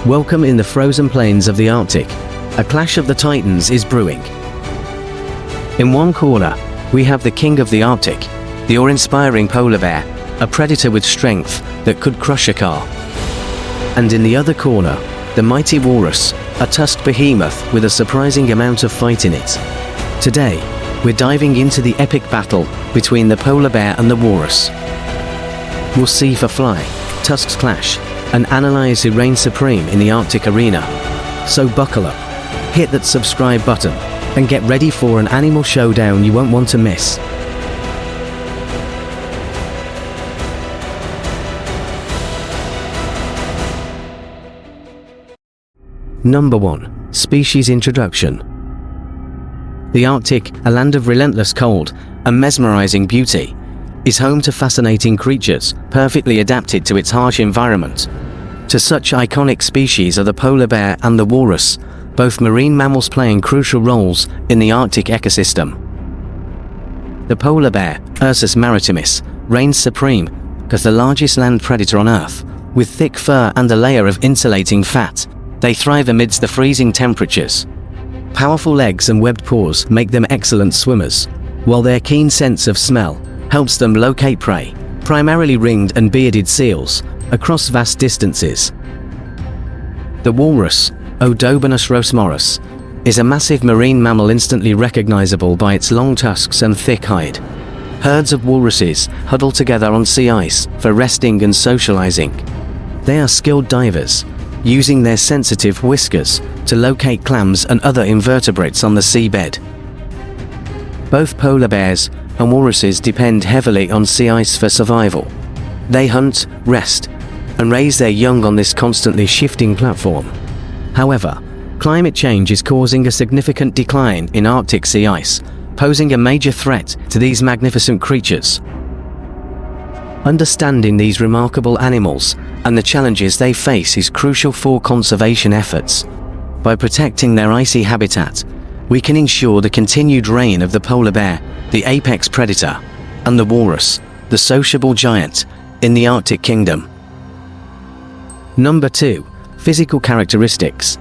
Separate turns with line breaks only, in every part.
Welcome in the frozen plains of the Arctic. A clash of the titans is brewing. In one corner, we have the king of the Arctic, the awe-inspiring polar bear, a predator with strength that could crush a car. And in the other corner, the mighty Walrus, a tusked behemoth with a surprising amount of fight in it. Today, we're diving into the epic battle between the polar bear and the Walrus. We'll see for fly, tusks clash, and analyze who reigns supreme in the Arctic arena. So buckle up, hit that subscribe button, and get ready for an animal showdown you won't want to miss. Number 1. Species Introduction. The Arctic, a land of relentless cold and mesmerizing beauty, is home to fascinating creatures perfectly adapted to its harsh environment. To such iconic species are the polar bear and the walrus, both marine mammals playing crucial roles in the Arctic ecosystem. The polar bear, Ursus maritimus, reigns supreme as the largest land predator on Earth. With thick fur and a layer of insulating fat, they thrive amidst the freezing temperatures. Powerful legs and webbed paws make them excellent swimmers, while their keen sense of smell helps them locate prey, primarily ringed and bearded seals, across vast distances. The walrus, Odobenus rosmarus, is a massive marine mammal instantly recognizable by its long tusks and thick hide. Herds of walruses huddle together on sea ice for resting and socializing. They are skilled divers, using their sensitive whiskers to locate clams and other invertebrates on the seabed. Both polar bears and walruses depend heavily on sea ice for survival. They hunt, rest, and raise their young on this constantly shifting platform. However, climate change is causing a significant decline in Arctic sea ice, posing a major threat to these magnificent creatures. Understanding these remarkable animals and the challenges they face is crucial for conservation efforts. By protecting their icy habitat, we can ensure the continued reign of the polar bear, the apex predator, and the walrus, the sociable giant, in the Arctic kingdom. Number 2. Physical characteristics.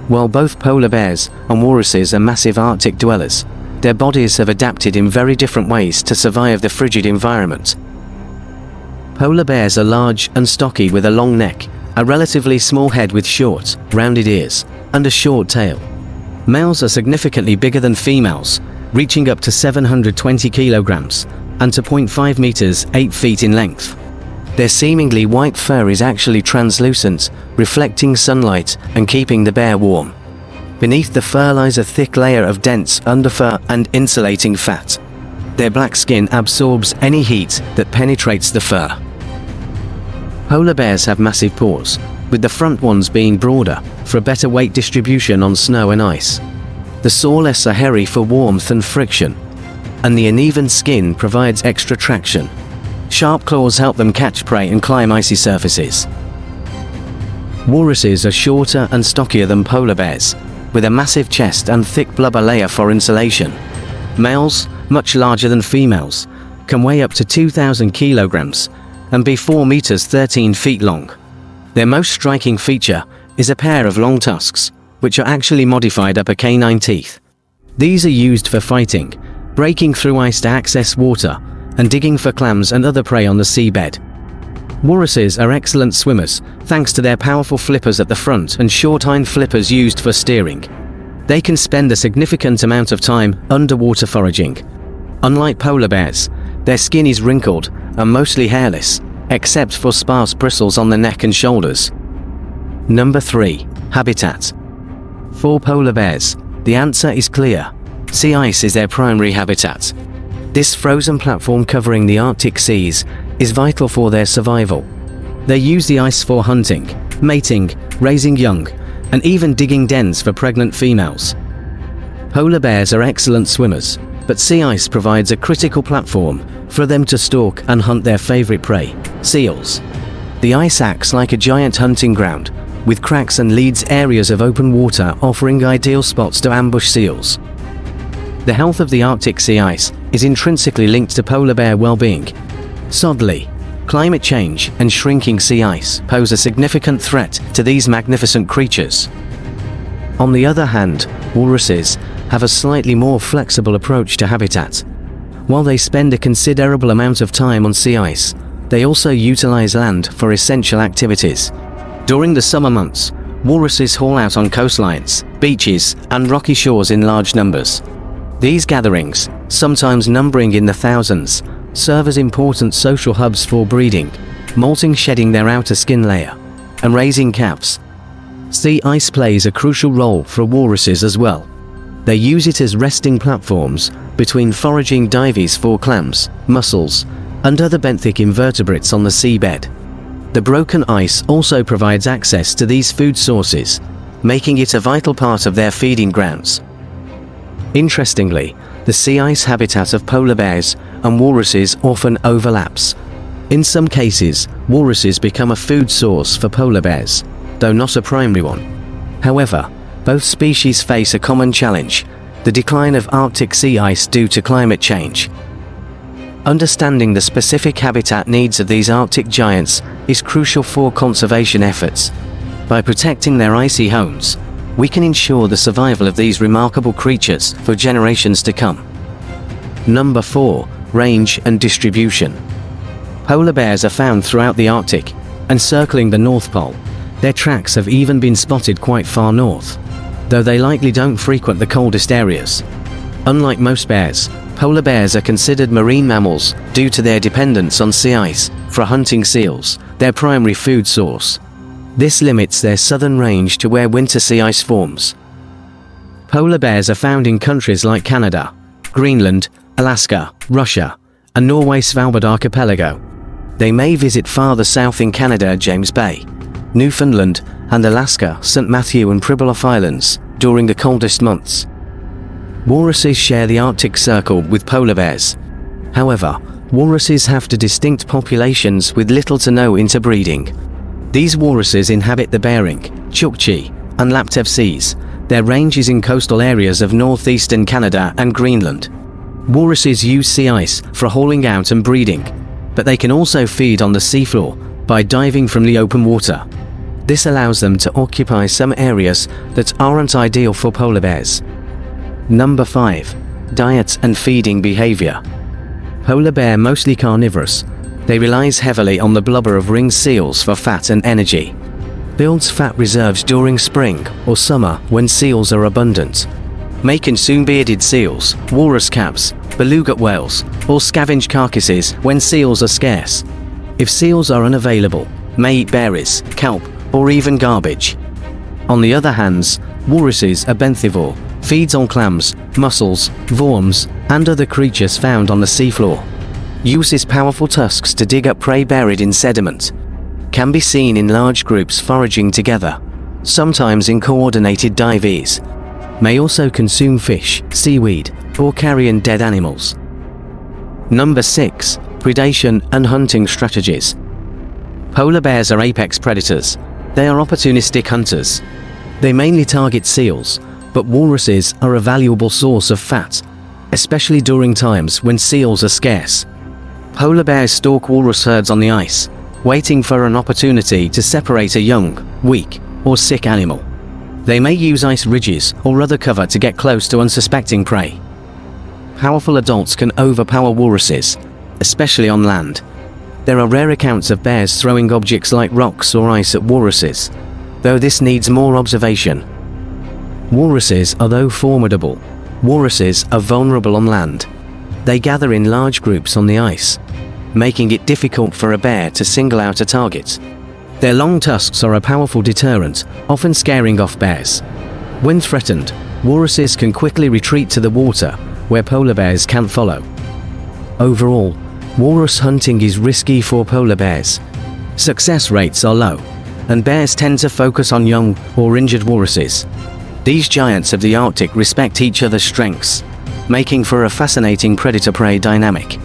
While both polar bears and walruses are massive Arctic dwellers, their bodies have adapted in very different ways to survive the frigid environment. Polar bears are large and stocky with a long neck, a relatively small head with short, rounded ears, and a short tail. Males are significantly bigger than females, reaching up to 720 kilograms, and to 0.5 meters, 8 feet in length. Their seemingly white fur is actually translucent, reflecting sunlight and keeping the bear warm. Beneath the fur lies a thick layer of dense underfur and insulating fat. Their black skin absorbs any heat that penetrates the fur. Polar bears have massive paws, with the front ones being broader for a better weight distribution on snow and ice. The sawless are hairy for warmth and friction, and the uneven skin provides extra traction. Sharp claws help them catch prey and climb icy surfaces. Walruses are shorter and stockier than polar bears, with a massive chest and thick blubber layer for insulation. Males, much larger than females, can weigh up to 2,000 kilograms and be 4 meters 13 feet long. Their most striking feature is a pair of long tusks, which are actually modified upper canine teeth. These are used for fighting, breaking through ice to access water, and digging for clams and other prey on the seabed. Walruses are excellent swimmers, thanks to their powerful flippers at the front and short hind flippers used for steering. They can spend a significant amount of time underwater foraging. Unlike polar bears, their skin is wrinkled and mostly hairless, except for sparse bristles on the neck and shoulders. Number 3. Habitat. For polar bears, the answer is clear. Sea ice is their primary habitat. This frozen platform covering the Arctic seas is vital for their survival. They use the ice for hunting, mating, raising young, and even digging dens for pregnant females. Polar bears are excellent swimmers, but sea ice provides a critical platform for them to stalk and hunt their favorite prey, seals. The ice acts like a giant hunting ground, with cracks and leads areas of open water offering ideal spots to ambush seals. The health of the Arctic sea ice is intrinsically linked to polar bear well-being. Soddly, Climate change and shrinking sea ice pose a significant threat to these magnificent creatures. On the other hand, walruses have a slightly more flexible approach to habitat. While they spend a considerable amount of time on sea ice, they also utilize land for essential activities. During the summer months, walruses haul out on coastlines, beaches, and rocky shores in large numbers. These gatherings, sometimes numbering in the thousands, serve as important social hubs for breeding, molting, shedding their outer skin layer, and raising calves. Sea ice plays a crucial role for walruses as well. They use it as resting platforms between foraging dives for clams, mussels, and other benthic invertebrates on the seabed. The broken ice also provides access to these food sources, making it a vital part of their feeding grounds. Interestingly, the sea ice habitat of polar bears and walruses often overlaps. In some cases, walruses become a food source for polar bears, though not a primary one. However, both species face a common challenge: the decline of Arctic sea ice due to climate change. Understanding the specific habitat needs of these Arctic giants is crucial for conservation efforts. By protecting their icy homes, we can ensure the survival of these remarkable creatures for generations to come. Number 4. Range and distribution. Polar bears are found throughout the Arctic and circling the North Pole. Their tracks have even been spotted quite far north, though they likely don't frequent the coldest areas. Unlike most bears, polar bears are considered marine mammals due to their dependence on sea ice for hunting seals, their primary food source. This limits their southern range to where winter sea ice forms. Polar bears are found in countries like Canada, Greenland, Alaska, Russia, and Norway Svalbard archipelago. They may visit farther south in Canada, James Bay, Newfoundland, and Alaska, St. Matthew and Pribilof Islands during the coldest months. Walruses share the Arctic Circle with polar bears. However, walruses have distinct populations with little to no interbreeding. These walruses inhabit the Bering, Chukchi, and Laptev Seas. Their range is in coastal areas of northeastern Canada and Greenland. Walruses use sea ice for hauling out and breeding, but they can also feed on the seafloor by diving from the open water. This allows them to occupy some areas that aren't ideal for polar bears. Number 5. Diet and feeding behavior. Polar bear mostly carnivorous. They relies heavily on the blubber of ringed seals for fat and energy. Builds fat reserves during spring or summer when seals are abundant. May consume bearded seals, walrus calves, beluga whales, or scavenge carcasses when seals are scarce. If seals are unavailable, may eat berries, kelp, or even garbage. On the other hand, walruses are benthivorous, feeds on clams, mussels, worms, and other creatures found on the seafloor. Uses powerful tusks to dig up prey buried in sediment. Can be seen in large groups foraging together, sometimes in coordinated dives. May also consume fish, seaweed, or carrion dead animals. Number 6. Predation and hunting strategies. Polar bears are apex predators. They are opportunistic hunters. They mainly target seals, but walruses are a valuable source of fat, especially during times when seals are scarce. Polar bears stalk walrus herds on the ice, waiting for an opportunity to separate a young, weak, or sick animal. They may use ice ridges or other cover to get close to unsuspecting prey. Powerful adults can overpower walruses, especially on land. There are rare accounts of bears throwing objects like rocks or ice at walruses, though this needs more observation. Walruses are though formidable. Walruses are vulnerable on land. They gather in large groups on the ice, making it difficult for a bear to single out a target. Their long tusks are a powerful deterrent, often scaring off bears. When threatened, walruses can quickly retreat to the water, where polar bears can't follow. Overall, walrus hunting is risky for polar bears. Success rates are low, and bears tend to focus on young or injured walruses. These giants of the Arctic respect each other's strengths, making for a fascinating predator-prey dynamic.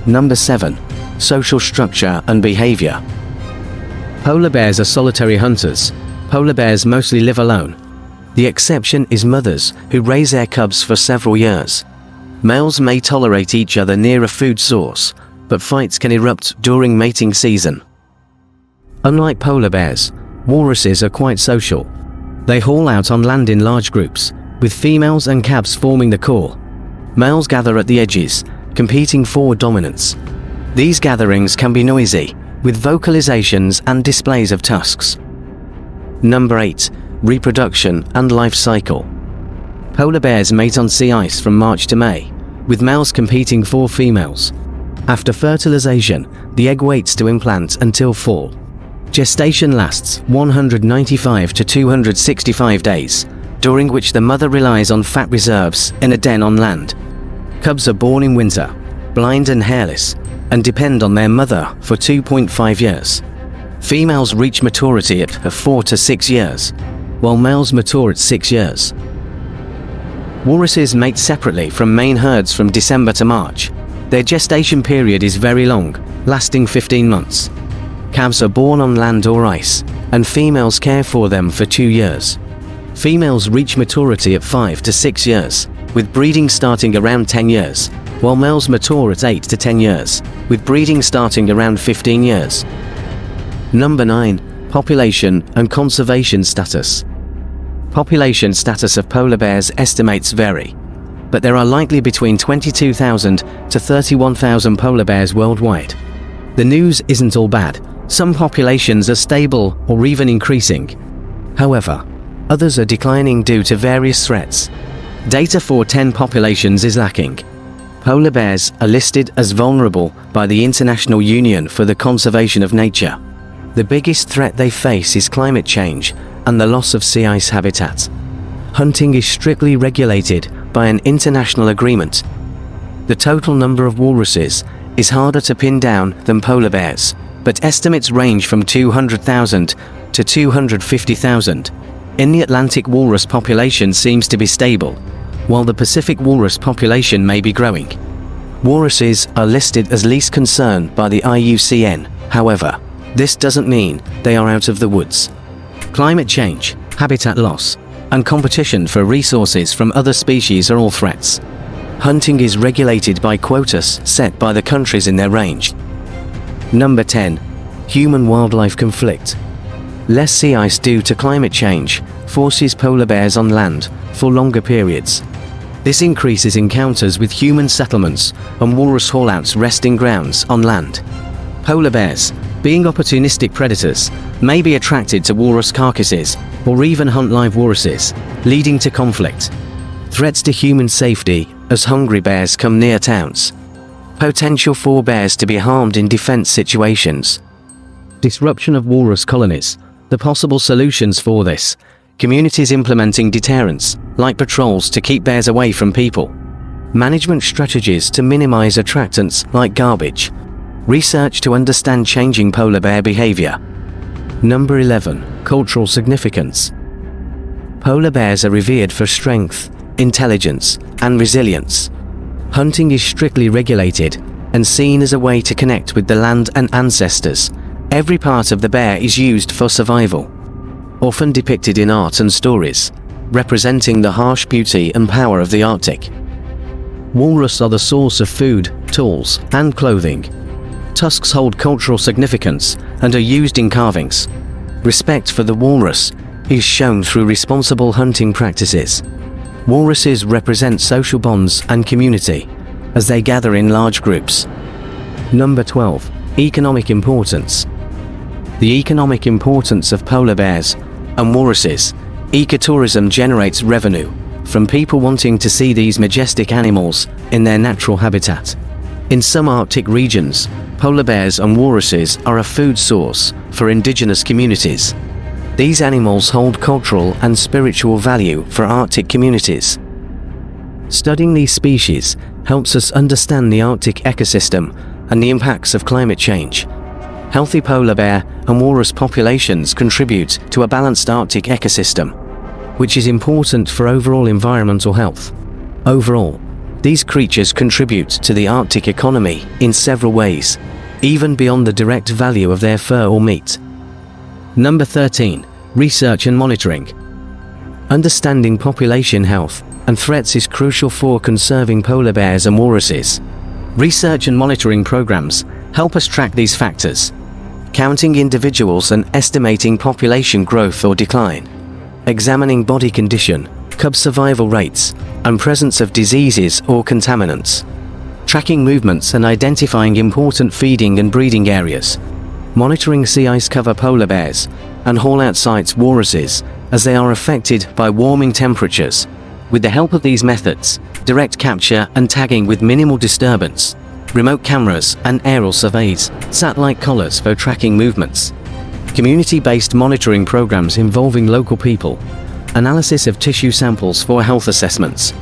Number 7. Social structure and behavior. Polar bears are solitary hunters. Polar bears mostly live alone. The exception is mothers, who raise their cubs for several years. Males may tolerate each other near a food source, but fights can erupt during mating season. Unlike polar bears, walruses are quite social. They haul out on land in large groups, with females and calves forming the core. Males gather at the edges, competing for dominance. These gatherings can be noisy, with vocalizations and displays of tusks. Number 8. Reproduction and life cycle. Polar bears mate on sea ice from March to May, with males competing for females. After fertilization, the egg waits to implant until fall. Gestation lasts 195 to 265 days, during which the mother relies on fat reserves in a den on land. Cubs are born in winter, blind and hairless, and depend on their mother for 2.5 years. Females reach maturity at 4 to 6 years, while males mature at 6 years. Walruses mate separately from main herds from December to March. Their gestation period is very long, lasting 15 months. Calves are born on land or ice, and females care for them for 2 years. Females reach maturity at 5 to 6 years, with breeding starting around 10 years, while males mature at 8 to 10 years, with breeding starting around 15 years. Number 9. Population and conservation status. Population status of polar bears estimates vary, but there are likely between 22,000 to 31,000 polar bears worldwide. The news isn't all bad. Some populations are stable or even increasing. However, others are declining due to various threats. Data for 10 populations is lacking. Polar bears are listed as vulnerable by the International Union for the Conservation of Nature. The biggest threat they face is climate change and the loss of sea ice habitat. Hunting is strictly regulated by an international agreement. The total number of walruses is harder to pin down than polar bears, but estimates range from 200,000 to 250,000. In the Atlantic, walrus population seems to be stable, while the Pacific walrus population may be growing. Walruses are listed as least concern by the IUCN. However, this doesn't mean they are out of the woods. Climate change, habitat loss, and competition for resources from other species are all threats. Hunting is regulated by quotas set by the countries in their range. Number 10. Human-wildlife conflict. Less sea ice due to climate change forces polar bears on land for longer periods. This increases encounters with human settlements and walrus haulouts resting grounds on land. Polar bears, being opportunistic predators, may be attracted to walrus carcasses or even hunt live walruses, leading to conflict. Threats to human safety as hungry bears come near towns. Potential for bears to be harmed in defense situations. Disruption of walrus colonies. The possible solutions for this: communities implementing deterrents, like patrols to keep bears away from people. Management strategies to minimize attractants like garbage. Research to understand changing polar bear behavior. Number 11. Cultural significance. Polar bears are revered for strength, intelligence, and resilience. Hunting is strictly regulated and seen as a way to connect with the land and ancestors. Every part of the bear is used for survival, often depicted in art and stories, representing the harsh beauty and power of the Arctic. Walrus are the source of food, tools, and clothing. Tusks hold cultural significance and are used in carvings. Respect for the walrus is shown through responsible hunting practices. Walruses represent social bonds and community as they gather in large groups. Number 12. Economic importance. The economic importance of polar bears and walruses. Ecotourism generates revenue from people wanting to see these majestic animals in their natural habitat. In some Arctic regions, polar bears and walruses are a food source for indigenous communities. These animals hold cultural and spiritual value for Arctic communities. Studying these species helps us understand the Arctic ecosystem and the impacts of climate change. Healthy polar bear and walrus populations contribute to a balanced Arctic ecosystem, which is important for overall environmental health. Overall, these creatures contribute to the Arctic economy in several ways, even beyond the direct value of their fur or meat. Number 13. Research and monitoring. Understanding population health and threats is crucial for conserving polar bears and walruses. Research and monitoring programs help us track these factors, counting individuals and estimating population growth or decline, examining body condition, cub survival rates, and presence of diseases or contaminants, tracking movements and identifying important feeding and breeding areas, monitoring sea ice cover polar bears and haul-out sites walruses as they are affected by warming temperatures. With the help of these methods, direct capture and tagging with minimal disturbance, remote cameras and aerial surveys, satellite collars for tracking movements, community-based monitoring programs involving local people, analysis of tissue samples for health assessments.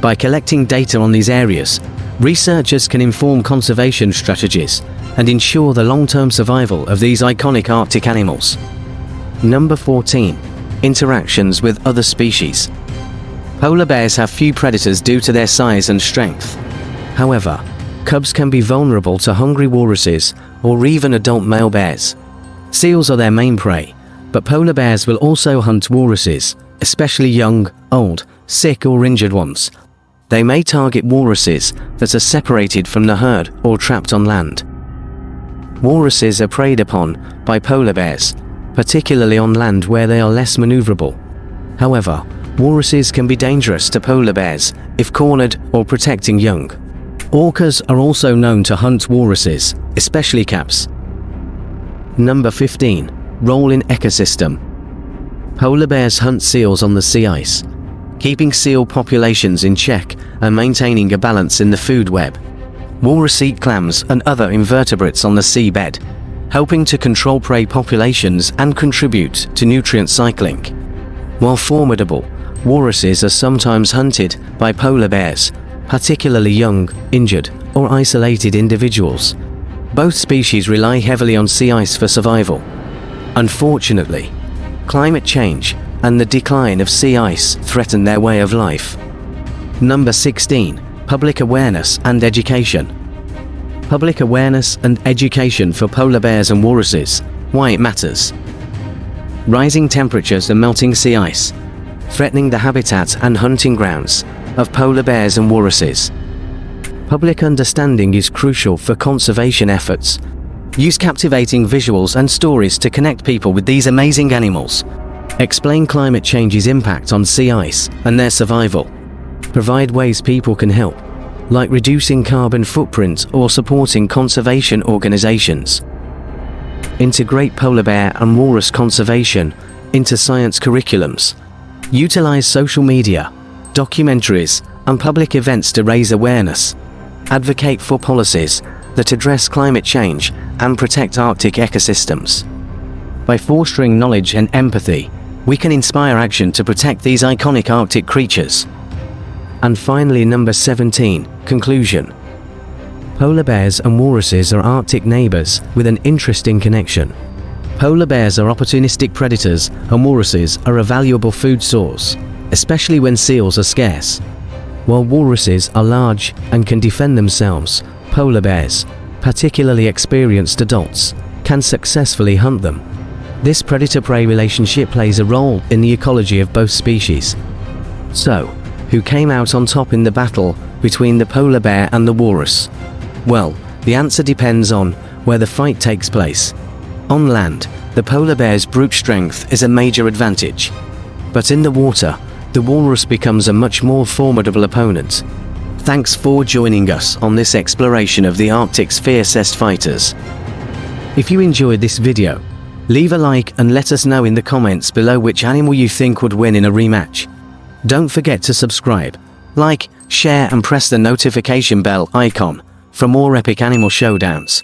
By collecting data on these areas, researchers can inform conservation strategies and ensure the long-term survival of these iconic Arctic animals. Number 14. Interactions with other species. Polar bears have few predators due to their size and strength. However, cubs can be vulnerable to hungry walruses or even adult male bears. Seals are their main prey, but polar bears will also hunt walruses, especially young, old, sick or injured ones. They may target walruses that are separated from the herd or trapped on land. Walruses are preyed upon by polar bears, particularly on land where they are less maneuverable. However, walruses can be dangerous to polar bears if cornered or protecting young. Orcas are also known to hunt walruses, especially caps. Number 15. Role in ecosystem. Polar bears hunt seals on the sea ice, keeping seal populations in check and maintaining a balance in the food web. Walrus eat clams and other invertebrates on the seabed, helping to control prey populations and contribute to nutrient cycling. While formidable, walruses are sometimes hunted by polar bears, particularly young, injured, or isolated individuals. Both species rely heavily on sea ice for survival. Unfortunately, climate change and the decline of sea ice threaten their way of life. Number 16. Public awareness and education. Public awareness and education for polar bears and walruses. Why it matters. Rising temperatures and melting sea ice, threatening the habitat and hunting grounds of polar bears and walruses. Public understanding is crucial for conservation efforts. Use captivating visuals and stories to connect people with these amazing animals. Explain climate change's impact on sea ice and their survival. Provide ways people can help, like reducing carbon footprint or supporting conservation organizations. Integrate polar bear and walrus conservation into science curriculums. Utilize social media, documentaries, and public events to raise awareness. Advocate for policies that address climate change and protect Arctic ecosystems. By fostering knowledge and empathy, we can inspire action to protect these iconic Arctic creatures. And finally, number 17, conclusion. Polar bears and walruses are Arctic neighbors with an interesting connection. Polar bears are opportunistic predators and walruses are a valuable food source, especially when seals are scarce. While walruses are large and can defend themselves, polar bears, particularly experienced adults, can successfully hunt them. This predator-prey relationship plays a role in the ecology of both species. So, who came out on top in the battle between the polar bear and the walrus? Well, the answer depends on where the fight takes place. On land, the polar bear's brute strength is a major advantage. But in the water, the walrus becomes a much more formidable opponent. Thanks for joining us on this exploration of the Arctic's fiercest fighters. If you enjoyed this video, leave a like and let us know in the comments below which animal you think would win in a rematch. Don't forget to subscribe, like, share and press the notification bell icon for more epic animal showdowns.